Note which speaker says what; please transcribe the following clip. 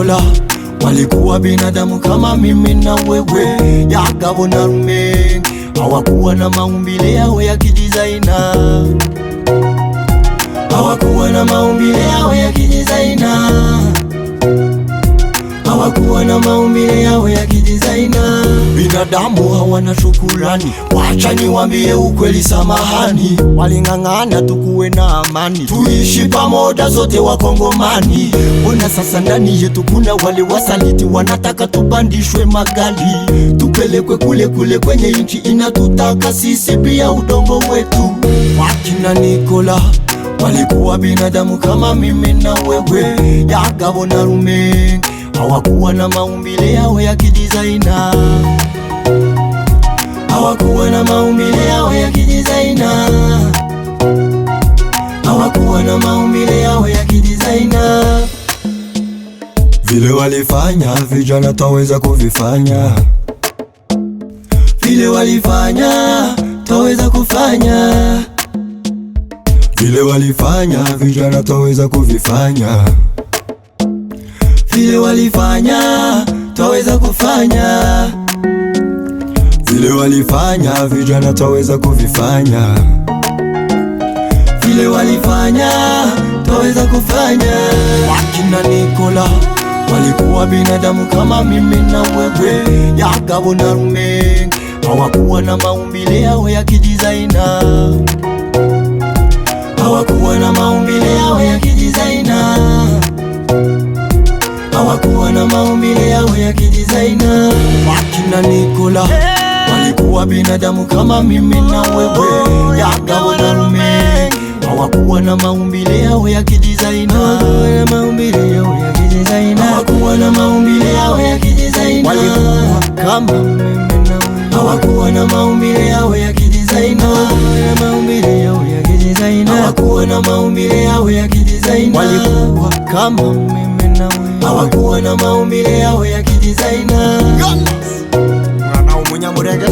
Speaker 1: Nikola walikuwa binadamu kama mimi na wewe, Yagabo na Rume hawakuwa na maumbile yao ya kidesigner, hawakuwa na maumbile yao ya kidesigner, hawakuwa na maumbile yao ya kidesigner. Binadamu hawana shukurani, wacha niwaambie ukweli, samahani. Waling'ang'ana tukuwe na amani, tuishi pamoja zote Wakongomani. Ona sasa ndani yetu kuna wale wasaliti, wanataka tupandishwe magali, tupelekwe kule kule kwenye nchi inatutaka sisi pia udongo wetu. Wakina Nikola walikuwa binadamu kama mimi na wewe, Yagabo na Rume hawakuwa na maumbile yao ya kidesigner, hawakuwa na maumbile yao ya kidesigner, hawakuwa na maumbile yao ya kidesigner. Vile walifanya vijana twaweza kuvifanya, vile walifanya twaweza kufanya, vile walifanya vijana twaweza kuvifanya, vile walifanya twaweza kufanya, vile walifanya vijana twaweza kuvifanya, vile walifanya twaweza kufanya. Wakina Nikola walikuwa binadamu kama mimi na wewe, Yagabo na Rume hawakuwa na maumbile yao ya kidesigner, hawakuwa na maumbile yao ya kidesigner, hawakuwa na maumbile yao ya kidesigner. Wakina Nikola walikuwa binadamu kama mimi na wewe, Yagabo na Rume hawakuwa na maumbile yao ya kidesigner, maumbile yao ya kidesigner, hawakuwa na maumbile yao ya kidesigner. Walikuwa kama mimi na wewe, hawakuwa na maumbile yao ya kidesigner, maumbile yao ya kidesigner, hawakuwa na maumbile yao ya kidesigner. Walikuwa kama mimi na wewe, hawakuwa na maumbile yao ya kidesigner. Mwana umunya murege